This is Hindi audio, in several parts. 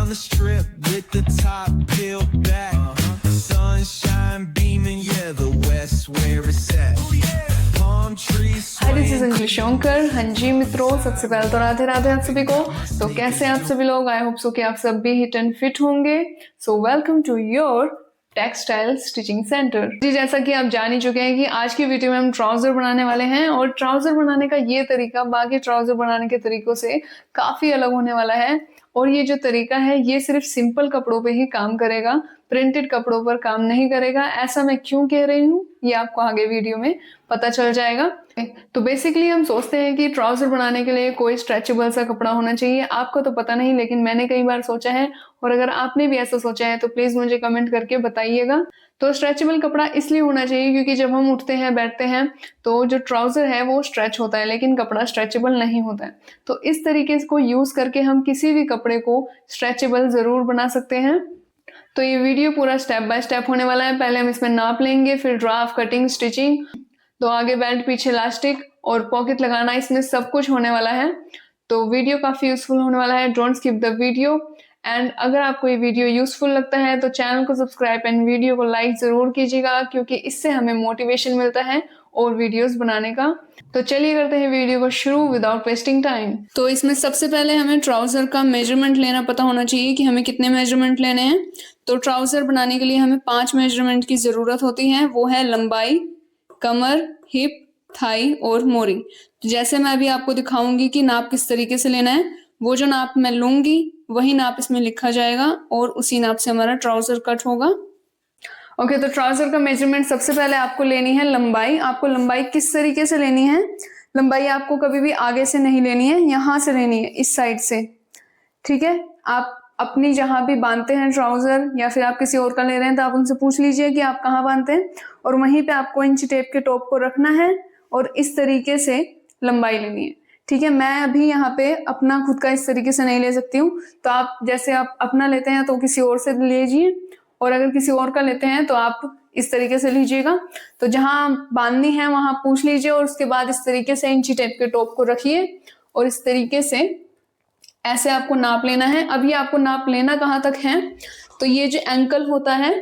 the strip with the top peeled back. Sunshine beaming, yeah, the west where it's at. Palm trees hi this is swaying. Anjali Shankar. हाँ जी मित्रों, सबसे पहले तो राधे राधे आप सभी को। तो कैसे हैं आप सभी लोग? आई होप सो कि आप सब भी हिट एंड फिट होंगे। So welcome to your textile stitching centre. जी, जैसा कि आप जान ही चुके हैं कि आज की वीडियो में हम ट्राउजर बनाने वाले हैं और ट्राउजर बनाने का ये तरीका बाकी ट्राउजर बनाने के तरीकों से काफी अलग होने वाला है। और ये जो तरीका है ये सिर्फ सिंपल कपड़ों पे ही काम करेगा, प्रिंटेड कपड़ों पर काम नहीं करेगा। ऐसा मैं क्यों कह रही हूँ ये आपको आगे वीडियो में पता चल जाएगा। तो बेसिकली हम सोचते हैं कि ट्राउजर बनाने के लिए कोई स्ट्रेचेबल सा कपड़ा होना चाहिए। आपको तो पता नहीं, लेकिन मैंने कई बार सोचा है, और अगर आपने भी ऐसा सोचा है तो प्लीज मुझे कमेंट करके बताइएगा। तो स्ट्रेचेबल कपड़ा इसलिए होना चाहिए क्योंकि जब हम उठते हैं बैठते हैं तो जो ट्राउजर है वो स्ट्रेच होता है, लेकिन कपड़ा स्ट्रेचेबल नहीं होता है। तो इस तरीके को यूज करके हम किसी भी कपड़े को स्ट्रेचेबल जरूर बना सकते हैं। तो ये वीडियो पूरा स्टेप बाय स्टेप होने वाला है। पहले हम इसमें नाप लेंगे, फिर ड्राफ्ट, कटिंग, स्टिचिंग, तो आगे बेल्ट, पीछे इलास्टिक और पॉकेट लगाना, इसमें सब कुछ होने वाला है। तो वीडियो काफी यूजफुल होने वाला है। Don't skip the video. And अगर आपको ये वीडियो यूजफुल लगता है तो चैनल को सब्सक्राइब एंड वीडियो को लाइक जरूर कीजिएगा, क्योंकि इससे हमें मोटिवेशन मिलता है और वीडियोस बनाने का। तो चलिए करते हैं वीडियो को शुरू विदाउट वेस्टिंग टाइम। तो इसमें सबसे पहले हमें ट्राउजर का मेजरमेंट लेना पता होना चाहिए कि हमें कितने मेजरमेंट लेने हैं। तो ट्राउजर बनाने के लिए हमें 5 मेजरमेंट की जरूरत होती है। वो है लंबाई, कमर, हिप, थाई और मोरी। तो जैसे मैं अभी आपको दिखाऊंगी कि नाप किस तरीके से लेना है, वो जो नाप मैं लूंगी वही नाप इसमें लिखा जाएगा और उसी नाप से हमारा ट्राउजर कट होगा। ओके, तो ट्राउजर का मेजरमेंट सबसे पहले आपको लेनी है लंबाई। आपको लंबाई किस तरीके से लेनी है? लंबाई आपको कभी भी आगे से नहीं लेनी है, यहां से लेनी है, इस साइड से। ठीक है, आप अपनी जहां भी बांधते हैं ट्राउजर या फिर आप किसी और का ले रहे हैं तो आप उनसे पूछ लीजिए कि आप कहाँ बांधते हैं, और वहीं पे आपको इंची टेप के टॉप को रखना है और इस तरीके से लंबाई लेनी है। ठीक है, मैं अभी यहाँ पे अपना खुद का इस तरीके से नहीं ले सकती हूँ, तो आप जैसे आप अपना लेते हैं तो किसी और से लीजिए, और अगर किसी और का लेते हैं तो आप इस तरीके से लीजिएगा। तो जहां बांधनी है वहां पूछ लीजिए और उसके बाद इस तरीके से इंची टेप के टॉप को रखिए और इस तरीके से ऐसे आपको नाप लेना है। अभी आपको नाप लेना कहाँ तक है? तो ये जो एंकल होता है,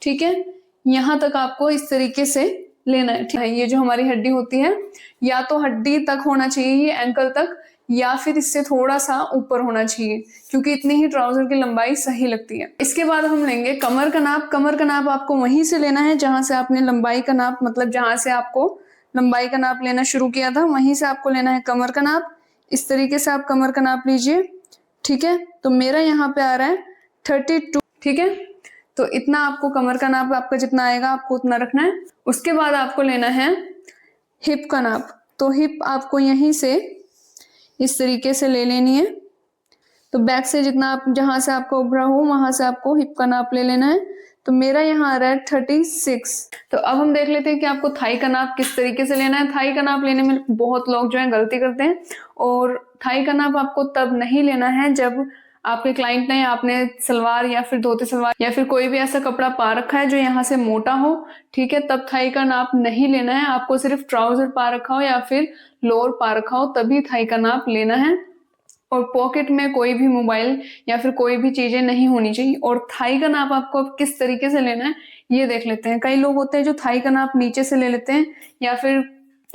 ठीक है, यहाँ तक आपको इस तरीके से लेना है। ठीक है, ये जो हमारी हड्डी होती है, या तो हड्डी तक होना चाहिए ये एंकल तक, या फिर इससे थोड़ा सा ऊपर होना चाहिए, क्योंकि इतनी ही ट्राउजर की लंबाई सही लगती है। इसके बाद हम लेंगे कमर का नाप। कमर का नाप आपको वहीं से लेना है जहां से आपने लंबाई का नाप, मतलब जहां से आपको लंबाई का नाप लेना शुरू किया था वहीं से आपको लेना है कमर का नाप। इस तरीके से आप कमर का नाप लीजिए। ठीक है, तो मेरा यहाँ पे आ रहा है 32। ठीक है, तो इतना आपको कमर का नाप, आपका जितना आएगा आपको उतना रखना है। उसके बाद आपको लेना है हिप का नाप। तो हिप आपको यहीं से इस तरीके से ले लेनी है। तो बैक से जितना आप, जहां से आपका उभरा हो वहां से आपको हिप का नाप ले लेना है। तो मेरा यहाँ आ रहा है 36। तो अब हम देख लेते हैं कि आपको थाई का नाप किस तरीके से लेना है। थाई का नाप लेने में बहुत लोग जो है गलती करते हैं, और थाई का नाप आपको तब नहीं लेना है जब आपके क्लाइंट ने, आपने सलवार या फिर धोती सलवार या फिर कोई भी ऐसा कपड़ा पा रखा है जो यहाँ से मोटा हो। ठीक है, तब थाई का नाप नहीं लेना है। आपको सिर्फ ट्राउजर पा रखा हो या फिर लोअर पा रखा हो तभी थाई का नाप लेना है। और पॉकेट में कोई भी मोबाइल या फिर कोई भी चीजें नहीं होनी चाहिए। और थाई का नाप आपको किस तरीके से लेना है ये देख लेते हैं। कई लोग होते हैं जो थाई का नाप नीचे से ले लेते हैं या फिर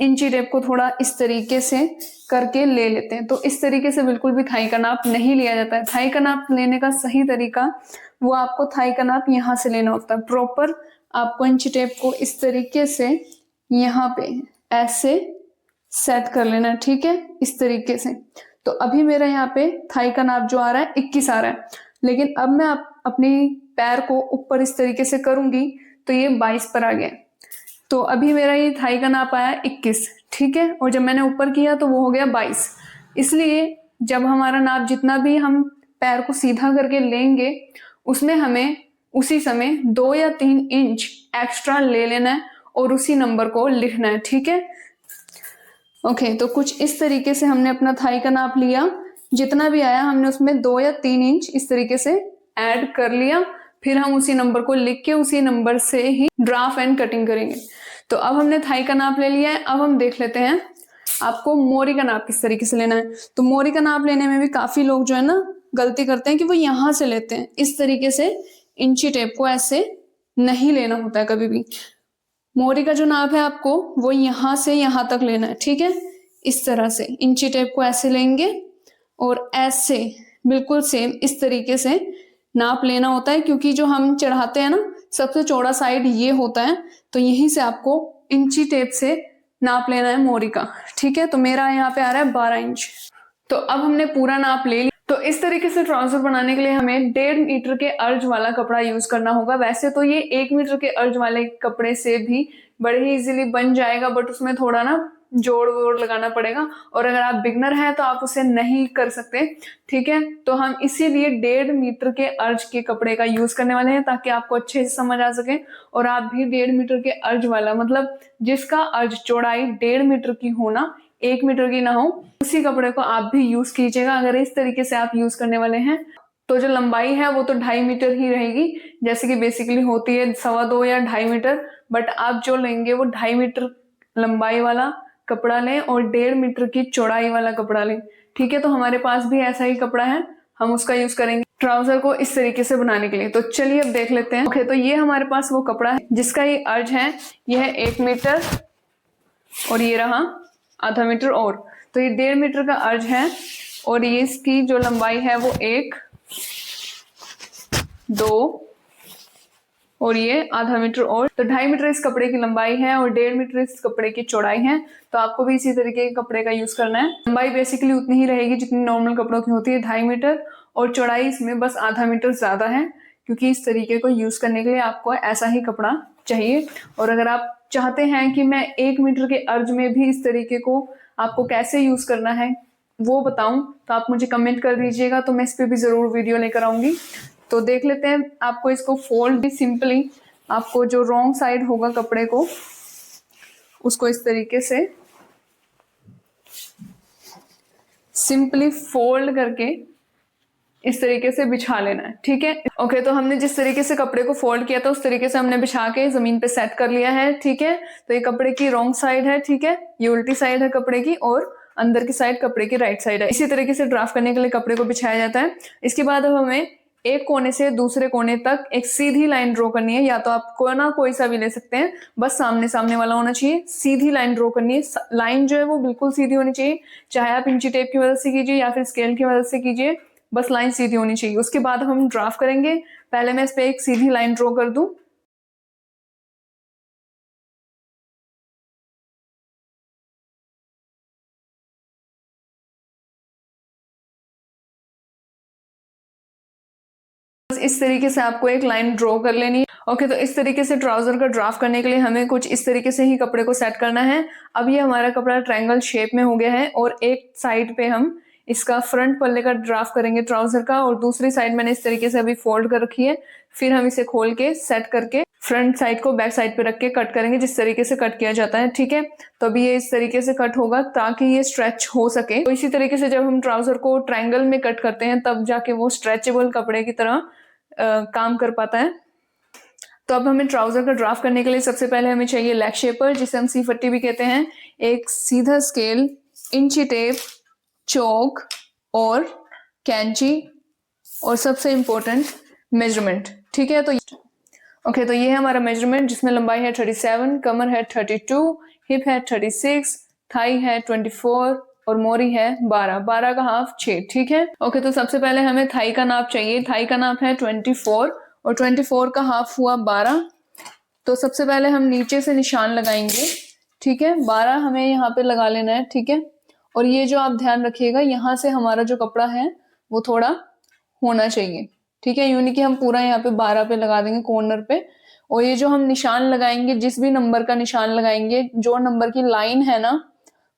इंची टेप को थोड़ा इस तरीके से करके ले लेते हैं। तो इस तरीके से बिल्कुल भी थाई का नाप नहीं लिया जाता है। थाई का नाप लेने का सही तरीका, वो आपको थाई का नाप यहाँ से लेना होता है। प्रॉपर आपको इंची टेप को इस तरीके से यहाँ पे ऐसे सेट कर लेना है। ठीक है, इस तरीके से। तो अभी मेरा यहाँ पे थाई का नाप जो आ रहा है 21 आ रहा है, लेकिन अब मैं अपनी पैर को ऊपर इस तरीके से करूंगी तो ये 22 पर आ गया। तो अभी मेरा ये थाई का नाप आया 21। ठीक है, और जब मैंने ऊपर किया तो वो हो गया 22। इसलिए जब हमारा नाप जितना भी हम पैर को सीधा करके लेंगे उसमें हमें उसी समय 2 या 3 इंच एक्स्ट्रा ले लेना है और उसी नंबर को लिखना है। ठीक है, ओके, तो कुछ इस तरीके से हमने अपना थाई का नाप लिया। जितना भी आया हमने उसमें 2 या 3 इंच इस तरीके से ऐड कर लिया। फिर हम उसी नंबर को लिख के उसी नंबर से ही ड्राफ्ट एंड कटिंग करेंगे। तो अब हमने थाई का नाप ले लिया है। अब हम देख लेते हैं आपको मोरी का नाप किस तरीके से लेना है। तो मोरी का नाप लेने में भी काफी लोग जो है ना गलती करते हैं कि वो यहाँ से लेते हैं। इस तरीके से इंची टेप को ऐसे नहीं लेना होता है कभी भी। मोहरी का जो नाप है आपको वो यहाँ से यहाँ तक लेना है, ठीक है। इस तरह से इंची टेप को ऐसे लेंगे और ऐसे बिल्कुल सेम इस तरीके से नाप लेना होता है, क्योंकि जो हम चढ़ाते हैं ना सबसे चौड़ा साइड ये होता है, तो यहीं से आपको इंची टेप से नाप लेना है मोहरी का, ठीक है। तो मेरा यहाँ पे आ रहा है 12 इंच। तो अब हमने पूरा नाप ले लिया। तो इस तरीके से ट्राउजर बनाने के लिए हमें 1.5 मीटर के अर्ज वाला कपड़ा यूज करना होगा। वैसे तो ये 1 मीटर के अर्ज वाले कपड़े से भी बड़े ही इजीली बन जाएगा, बट उसमें थोड़ा ना जोड़ वोड़ लगाना पड़ेगा, और अगर आप बिगनर हैं तो आप उसे नहीं कर सकते, ठीक है। तो हम इसीलिए 1.5 मीटर के अर्ज के कपड़े का यूज करने वाले हैं, ताकि आपको अच्छे से समझ आ सके और आप भी 1.5 मीटर के अर्ज वाला, मतलब जिसका अर्ज चौड़ाई 1.5 मीटर की होना, 1 मीटर की ना हो, उसी कपड़े को आप भी यूज कीजिएगा। अगर इस तरीके से आप यूज करने वाले हैं तो जो लंबाई है वो तो 2.5 मीटर ही रहेगी, जैसे कि बेसिकली होती है 2.25 या 2.5 मीटर, बट आप जो लेंगे वो 2.5 मीटर लंबाई वाला कपड़ा लें और 1.5 मीटर की चौड़ाई वाला कपड़ा लें, ठीक है। तो हमारे पास भी ऐसा ही कपड़ा है, हम उसका यूज करेंगे ट्राउजर को इस तरीके से बनाने के लिए। तो चलिए अब देख लेते हैं। ओके, तो ये हमारे पास वो कपड़ा है जिसका ये अर्ज है, ये है 1 मीटर और ये रहा आधा मीटर, और तो ये 1.5 मीटर का अर्ज है, और ये इसकी जो लंबाई है वो 1, 2 और ये आधा मीटर, और तो 2.5 मीटर इस कपड़े की लंबाई है और 1.5 मीटर इस कपड़े की चौड़ाई है। तो आपको भी इसी तरीके के कपड़े का यूज करना है। लंबाई बेसिकली उतनी ही रहेगी जितनी नॉर्मल कपड़ों की होती है, 2.5 मीटर, और चौड़ाई इसमें बस आधा मीटर ज्यादा है, क्योंकि इस तरीके को यूज करने के लिए आपको ऐसा ही कपड़ा चाहिए। और अगर आप चाहते हैं कि मैं 1 मीटर के अर्ज में भी इस तरीके को आपको कैसे यूज करना है वो बताऊं, तो आप मुझे कमेंट कर दीजिएगा, तो मैं इस पे भी जरूर वीडियो लेकर आऊंगी। तो देख लेते हैं। आपको इसको फोल्ड भी सिंपली, आपको जो रॉन्ग साइड होगा कपड़े को उसको इस तरीके से सिंपली फोल्ड करके इस तरीके से बिछा लेना है, ठीक है। ओके, तो हमने जिस तरीके से कपड़े को फोल्ड किया था उस तरीके से हमने बिछा के जमीन पे सेट कर लिया है, ठीक है। तो ये कपड़े की रॉन्ग साइड है, ठीक है, ये उल्टी साइड है कपड़े की, और अंदर की साइड कपड़े की राइट साइड है। इसी तरीके से ड्राफ्ट करने के लिए कपड़े को बिछाया जाता है। इसके बाद अब हमें एक कोने से दूसरे कोने तक एक सीधी लाइन ड्रॉ करनी है, या तो आप कोना कोई सा भी ले सकते हैं, बस सामने सामने वाला होना चाहिए। सीधी लाइन ड्रॉ करनी है, लाइन जो है वो बिल्कुल सीधी होनी चाहिए, चाहे आप इंची टेप की मदद से कीजिए या फिर स्केल की मदद से कीजिए, बस लाइन सीधी होनी चाहिए। उसके बाद हम ड्राफ्ट करेंगे। पहले मैं इस पे एक सीधी लाइन ड्रॉ कर दूं, इस तरीके से आपको एक लाइन ड्रॉ कर लेनी है। ओके, तो इस तरीके से ट्राउजर का ड्राफ्ट करने के लिए हमें कुछ इस तरीके से ही कपड़े को सेट करना है। अब ये हमारा कपड़ा ट्रायंगल शेप में हो गया है, और एक साइड पे हम इसका फ्रंट पल्ले का ड्राफ्ट करेंगे ट्राउजर का, और दूसरी साइड मैंने इस तरीके से अभी फोल्ड कर रखी है। फिर हम इसे खोल के सेट करके फ्रंट साइड को बैक साइड पे रख के कट करेंगे, जिस तरीके से कट किया जाता है, ठीक है। तो अभी ये इस तरीके से कट होगा ताकि ये स्ट्रेच हो सके। तो इसी तरीके से जब हम ट्राउजर को ट्रायंगल में कट करते हैं तब जाके वो स्ट्रेचेबल कपड़े की तरह काम कर पाता है। तो अब हमें ट्राउजर का ड्राफ्ट करने के लिए सबसे पहले हमें चाहिए लेग शेपर, जिसे हम सीफट्टी भी कहते हैं, एक सीधा स्केल, इंची टेप, चौक और कैंची, और सबसे इंपॉर्टेंट मेजरमेंट, ठीक है। तो ओके, तो ये है हमारा मेजरमेंट, जिसमें लंबाई है 37, कमर है 32, हिप है 36, थाई है 24 और मोरी है 12 का हाफ 6, ठीक है। ओके, तो सबसे पहले हमें थाई का नाप चाहिए। थाई का नाप है 24 और 24 का हाफ हुआ 12। तो सबसे पहले हम नीचे से निशान लगाएंगे, ठीक है। 12 हमें यहाँ पे लगा लेना है, ठीक है। और ये जो आप ध्यान रखिएगा, यहाँ से हमारा जो कपड़ा है वो थोड़ा होना चाहिए, ठीक है। यूं नहीं कि हम पूरा यहाँ पे 12 पे लगा देंगे कॉर्नर पे। और ये जो हम निशान लगाएंगे, जिस भी नंबर का निशान लगाएंगे, जो नंबर की लाइन है ना,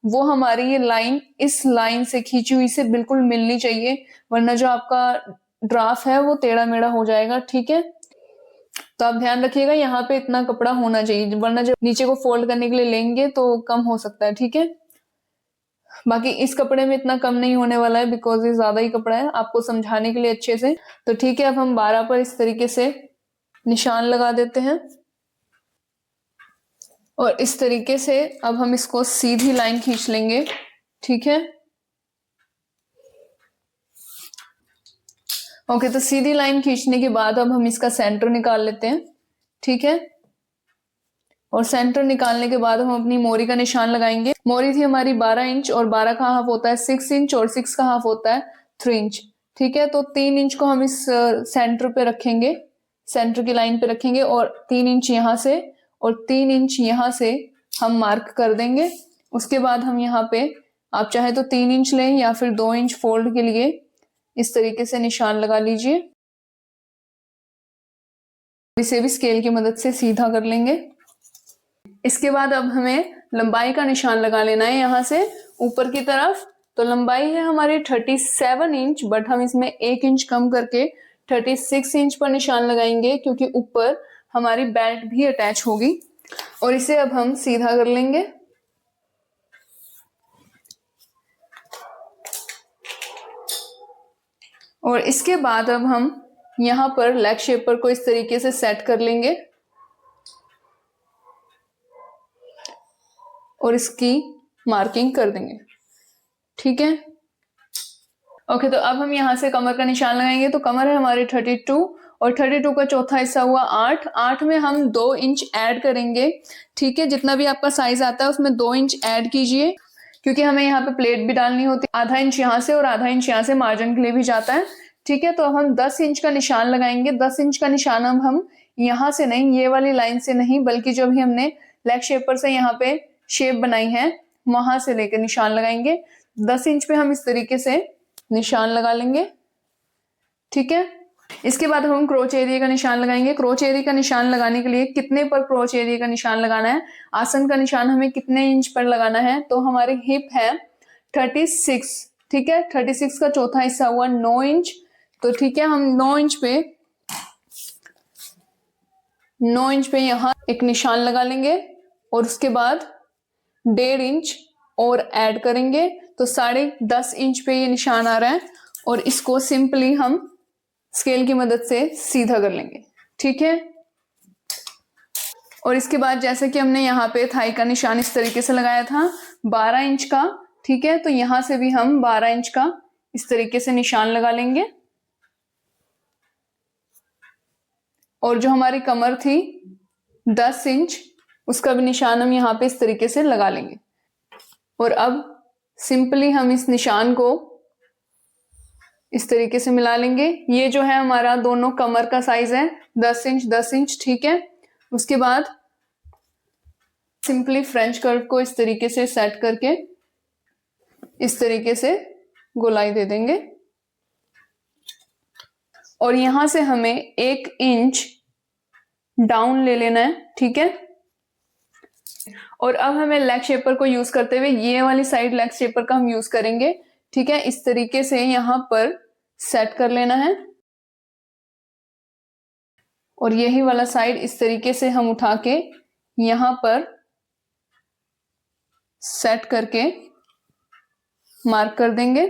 वो हमारी ये लाइन इस लाइन से खींची हुई से बिल्कुल मिलनी चाहिए, वरना जो आपका ड्राफ्ट है वो टेढ़ा मेढ़ा हो जाएगा, ठीक है। तो आप ध्यान रखिएगा, यहाँ पे इतना कपड़ा होना चाहिए, वरना जब नीचे को फोल्ड करने के लिए लेंगे तो कम हो सकता है, ठीक है। बाकी इस कपड़े में इतना कम नहीं होने वाला है, बिकॉज ये ज्यादा ही कपड़ा है, आपको समझाने के लिए अच्छे से। तो ठीक है, अब हम 12 पर इस तरीके से निशान लगा देते हैं, और इस तरीके से अब हम इसको सीधी लाइन खींच लेंगे, ठीक है। ओके, तो सीधी लाइन खींचने के बाद अब हम इसका सेंटर निकाल लेते हैं, ठीक है। और सेंटर निकालने के बाद हम अपनी मोरी का निशान लगाएंगे। मोरी थी हमारी 12 इंच और 12 का हाफ होता है 6 इंच और 6 का हाफ होता है 3 इंच, ठीक है। तो 3 इंच को हम इस सेंटर पे रखेंगे, सेंटर की लाइन पे रखेंगे और 3 इंच यहाँ से और 3 इंच यहाँ से हम मार्क कर देंगे। उसके बाद हम यहाँ पे आप चाहे तो 3 इंच लें या फिर 2 इंच फोल्ड के लिए इस तरीके से निशान लगा लीजिए। इसे भी स्केल की मदद से सीधा कर लेंगे। इसके बाद अब हमें लंबाई का निशान लगा लेना है यहाँ से ऊपर की तरफ। तो लंबाई है हमारी 37 इंच, बट हम इसमें 1 इंच कम करके 36 इंच पर निशान लगाएंगे क्योंकि ऊपर हमारी बेल्ट भी अटैच होगी। और इसे अब हम सीधा कर लेंगे। और इसके बाद अब हम यहाँ पर लेग शेपर को इस तरीके से सेट कर लेंगे और इसकी मार्किंग कर देंगे, ठीक है। ओके, तो अब हम यहाँ से कमर का निशान लगाएंगे। तो कमर है हमारी 32 और 32 का चौथा हिस्सा हुआ 8 में हम 2 इंच ऐड करेंगे, ठीक है। जितना भी आपका साइज आता है उसमें 2 इंच ऐड कीजिए क्योंकि हमें यहाँ पे प्लेट भी डालनी होती है। आधा इंच यहाँ से और आधा इंच यहाँ से मार्जिन के लिए भी जाता है, ठीक है। तो अब हम 10 इंच का निशान लगाएंगे। 10 इंच का निशान अब हम यहाँ से नहीं, ये वाली लाइन से नहीं, बल्कि जो भी हमने लेग शेपर से यहाँ पे शेप बनाई है वहां से लेकर निशान लगाएंगे। 10 इंच पे हम इस तरीके से निशान लगा लेंगे, ठीक है। इसके बाद हम क्रोच एरिया का निशान लगाएंगे। क्रोच एरिया का निशान लगाने के लिए कितने पर क्रोच एरिया का निशान लगाना है, आसन का निशान हमें कितने इंच पर लगाना है, तो हमारी हिप है 36, ठीक है। 36 का चौथा हिस्सा हुआ 9 इंच। तो ठीक है, हम 9 इंच पे यहाँ एक निशान लगा लेंगे और उसके बाद 1.5 इंच और ऐड करेंगे। तो 10.5 इंच पे ये निशान आ रहा है और इसको सिंपली हम स्केल की मदद से सीधा कर लेंगे, ठीक है। और इसके बाद जैसे कि हमने यहाँ पे थाई का निशान इस तरीके से लगाया था 12 इंच का, ठीक है। तो यहां से भी हम 12 इंच का इस तरीके से निशान लगा लेंगे और जो हमारी कमर थी 10 इंच उसका भी निशान हम यहाँ पे इस तरीके से लगा लेंगे। और अब सिंपली हम इस निशान को इस तरीके से मिला लेंगे। ये जो है हमारा दोनों कमर का साइज है 10 इंच 10 इंच, ठीक है। उसके बाद सिंपली फ्रेंच कर्व को इस तरीके से सेट करके इस तरीके से गोलाई दे देंगे और यहां से हमें 1 इंच डाउन ले लेना है, ठीक है। और अब हमें लेग शेपर को यूज करते हुए ये वाली साइड लेग शेपर का हम यूज करेंगे, ठीक है। इस तरीके से यहां पर सेट कर लेना है और यही वाला साइड इस तरीके से हम उठा के यहां पर सेट करके मार्क कर देंगे।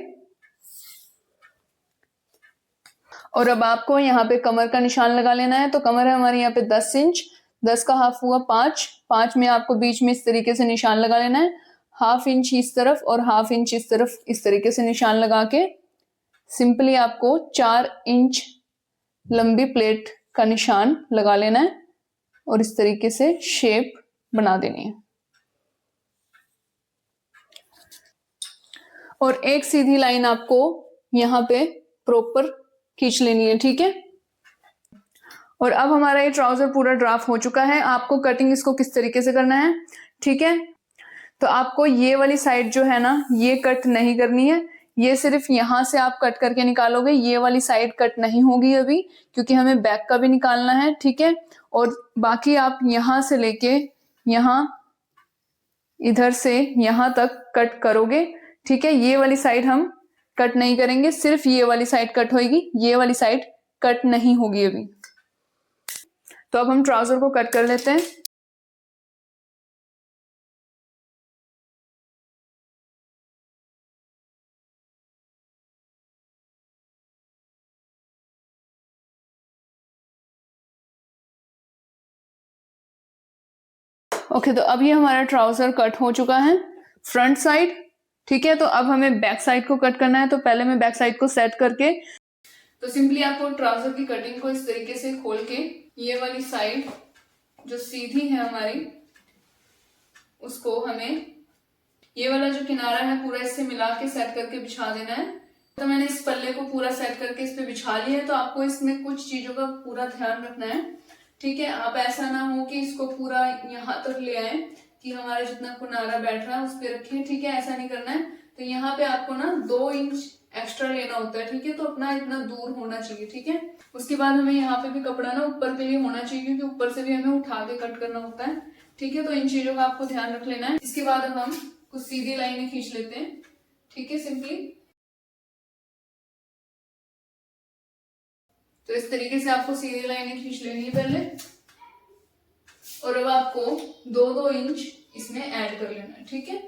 और अब आपको यहाँ पे कमर का निशान लगा लेना है। तो कमर है हमारी यहाँ पे 10 इंच, 10 का हाफ हुआ 5 में आपको बीच में इस तरीके से निशान लगा लेना है। ½ इंच इस तरफ और ½ इंच इस तरफ इस तरीके से निशान लगा के सिंपली आपको 4 इंच लंबी प्लेट का निशान लगा लेना है और इस तरीके से शेप बना देनी है। और एक सीधी लाइन आपको यहाँ पे प्रॉपर खींच लेनी है, ठीक है। और अब हमारा ये ट्राउजर पूरा ड्राफ्ट हो चुका है। आपको कटिंग इसको किस तरीके से करना है, ठीक है। तो आपको ये वाली साइड जो है ना ये कट नहीं करनी है, ये सिर्फ यहां से आप कट करके निकालोगे। ये वाली साइड कट नहीं होगी अभी क्योंकि हमें बैक का भी निकालना है, ठीक है। और बाकी आप यहां से लेके यहां इधर से यहां तक कट करोगे, ठीक है। ये वाली साइड हम कट नहीं करेंगे, सिर्फ ये वाली साइड कट होगी, ये वाली साइड कट नहीं होगी अभी। तो अब हम ट्राउजर को कट कर लेते हैं। ओके, तो अब ये हमारा ट्राउजर कट हो चुका है फ्रंट साइड, ठीक है। तो अब हमें बैक साइड को कट करना है। तो पहले मैं बैक साइड को सेट करके तो सिंपली आपको ट्राउजर की कटिंग को इस तरीके से खोल के ये वाली साइड जो सीधी है हमारी, उसको हमें ये वाला जो किनारा है पूरा इससे मिला के सेट करके बिछा देना है। तो मैंने इस पल्ले को पूरा सेट करके इस पे बिछा लिया है। तो आपको इसमें कुछ चीजों का पूरा ध्यान रखना है, ठीक है। आप ऐसा ना हो कि इसको पूरा यहाँ तक ले आए कि हमारा जितना किनारा बैठ रहा है उस पे रखें, ठीक है, ऐसा नहीं करना है। तो यहाँ पे आपको ना 2 इंच एक्स्ट्रा लेना होता है, ठीक है। तो अपना इतना दूर होना चाहिए, ठीक है। उसके बाद हमें यहाँ पे भी कपड़ा ना ऊपर के लिए होना चाहिए, क्योंकि ऊपर से भी हमें उठा के कट करना होता है, ठीक है। तो इन चीजों का आपको ध्यान रख लेना है। इसके बाद अब हम कुछ सीधी लाइनें खींच लेते हैं, ठीक है, सिंपली। तो इस तरीके से आपको सीधी लाइनें खींच लेनी है पहले, और अब आपको 2-2 इंच इसमें ऐड कर लेना है, ठीक है,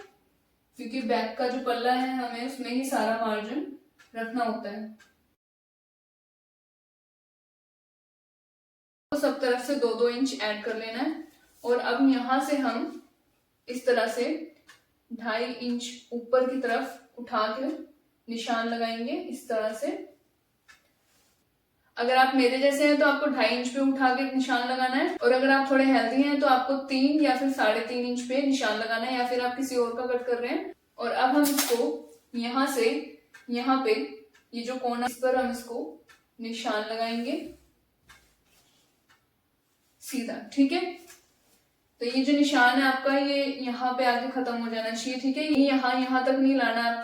क्योंकि बैक का जो पल्ला है हमें उसमें ही सारा मार्जिन रखना होता है। तो सब तरफ से 2-2 इंच ऐड कर लेना है। और अब यहां से हम इस तरह से 2.5 इंच ऊपर की तरफ उठा के निशान लगाएंगे इस तरह से। अगर आप मेरे जैसे हैं तो आपको 2.5 इंच पे उठा के निशान लगाना है, और अगर आप थोड़े हेल्दी हैं तो आपको 3 या फिर 3.5 इंच पे निशान लगाना है, या फिर आप किसी और का कट कर रहे हैं। और अब हम इसको यहाँ से यहाँ पे ये जो कोना इस पर हम इसको निशान लगाएंगे सीधा, ठीक है। तो ये जो निशान है आपका ये यहाँ पे आके खत्म हो जाना चाहिए, ठीक है। ये यहाँ तक नहीं लाना है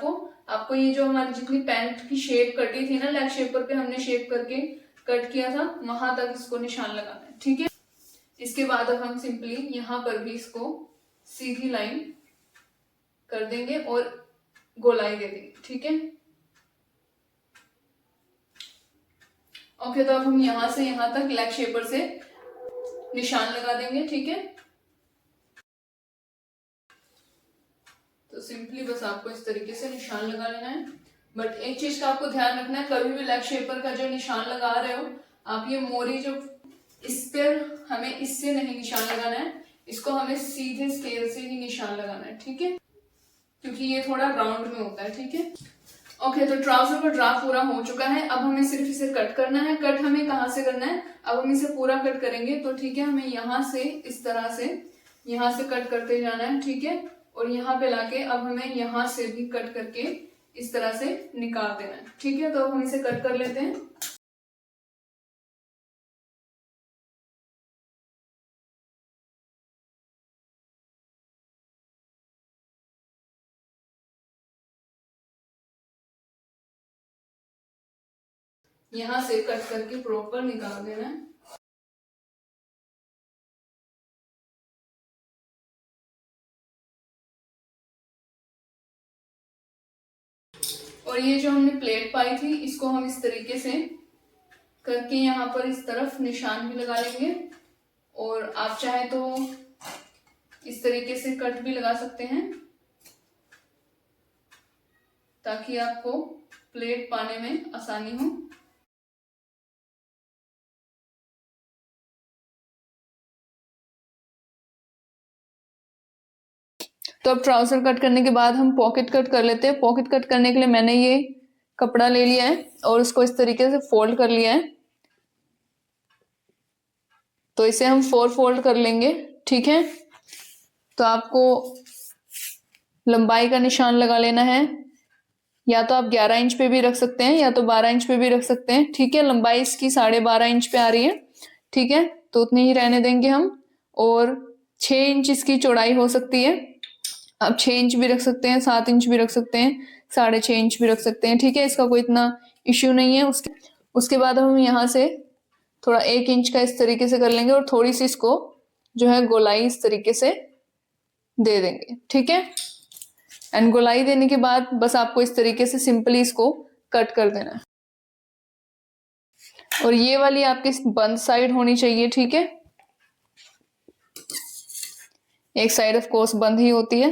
आपको ये जो हमारी जितनी पैंट की शेप कटी थी ना, लेग शेपर पे हमने शेप करके कट किया था, वहां तक इसको निशान लगाना है, ठीक है। इसके बाद अब हम सिंपली यहाँ पर भी इसको सीधी लाइन कर देंगे और गोलाई दे देंगे, ठीक है। ओके, तो अब हम यहाँ से यहाँ तक लेग शेपर से निशान लगा देंगे, ठीक है। तो सिंपली बस आपको इस तरीके से निशान लगा लेना है। बट एक चीज का आपको ध्यान रखना है, कभी भी लेग शेपर का जो निशान लगा रहे हो आप, ये मोरी जो इस पर हमें इससे नहीं निशान लगाना है, इसको हमें सीधे स्केल से ही निशान लगाना है, ठीक है, क्योंकि ये थोड़ा राउंड में होता है, ठीक है। ओके, तो ट्राउजर का ड्रा पूरा हो चुका है। अब हमें सिर्फ इसे कट करना है। कट हमें कहाँ से करना है, अब हम इसे पूरा कट करेंगे तो ठीक है, हमें यहाँ से इस तरह से यहाँ से कट करते जाना है, ठीक है। और यहाँ पे लाके अब हमें यहाँ से भी कट करके इस तरह से निकाल देना है, ठीक है। तो अब हम इसे कट कर लेते हैं। यहाँ से कट करके प्रॉपर निकाल देना है। और ये जो हमने प्लेट पाई थी इसको हम इस तरीके से करके यहाँ पर इस तरफ निशान भी लगा लेंगे, और आप चाहे तो इस तरीके से कट भी लगा सकते हैं ताकि आपको प्लेट पाने में आसानी हो। तो अब ट्राउजर कट करने के बाद हम पॉकेट कट कर लेते हैं। पॉकेट कट करने के लिए मैंने ये कपड़ा ले लिया है और उसको इस तरीके से फोल्ड कर लिया है। तो इसे हम 4 फोल्ड कर लेंगे, ठीक है। तो आपको लंबाई का निशान लगा लेना है, या तो आप 11 इंच पे भी रख सकते हैं या तो 12 इंच पे भी रख सकते हैं, ठीक है। लंबाई इसकी 12.5 इंच पे आ रही है, ठीक है, तो उतनी ही रहने देंगे हम। और 6 इंच इसकी चौड़ाई हो सकती है, आप 6 इंच भी रख सकते हैं, 7 इंच भी रख सकते हैं, 6.5 इंच भी रख सकते हैं, ठीक है। इसका कोई इतना इश्यू नहीं है। उसके बाद हम यहाँ से थोड़ा 1 इंच का इस तरीके से कर लेंगे और थोड़ी सी इसको जो है गोलाई इस तरीके से दे देंगे, ठीक है। एंड गोलाई देने के बाद बस आपको इस तरीके से सिंपली इसको कट कर देना है। और ये वाली आपकी बंद साइड होनी चाहिए, ठीक है। एक साइड ऑफ कोर्स बंद ही होती है।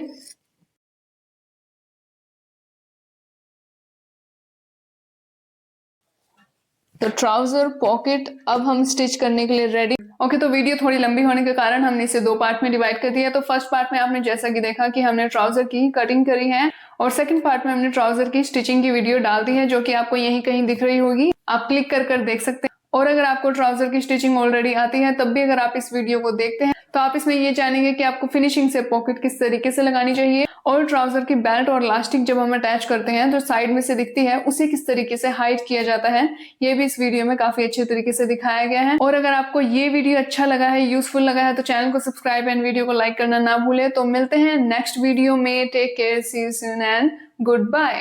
तो ट्राउजर पॉकेट अब हम स्टिच करने के लिए रेडी। ओके, तो वीडियो थोड़ी लंबी होने के कारण हमने इसे 2 पार्ट में डिवाइड कर दिया। तो फर्स्ट पार्ट में आपने जैसा कि देखा कि हमने ट्राउजर की कटिंग करी है, और सेकंड पार्ट में हमने ट्राउजर की स्टिचिंग की वीडियो डाल दी है, जो कि आपको यहीं कहीं दिख रही होगी। आप क्लिक कर कर देख सकते हैं। और अगर आपको ट्राउजर की स्टिचिंग ऑलरेडी आती है तब भी अगर आप इस वीडियो को देखते हैं तो आप इसमें ये जानेंगे कि आपको फिनिशिंग से पॉकेट किस तरीके से लगानी चाहिए और ट्राउजर की बेल्ट और लास्टिक जब हम अटैच करते हैं तो साइड में से दिखती है उसे किस तरीके से हाइड किया जाता है, ये भी इस वीडियो में काफी अच्छे तरीके से दिखाया गया है। और अगर आपको ये वीडियो अच्छा लगा है, यूजफुल लगा है तो चैनल को सब्सक्राइब एंड वीडियो को लाइक करना ना भूले। तो मिलते हैं नेक्स्ट वीडियो में। Take care, see you soon and good bye.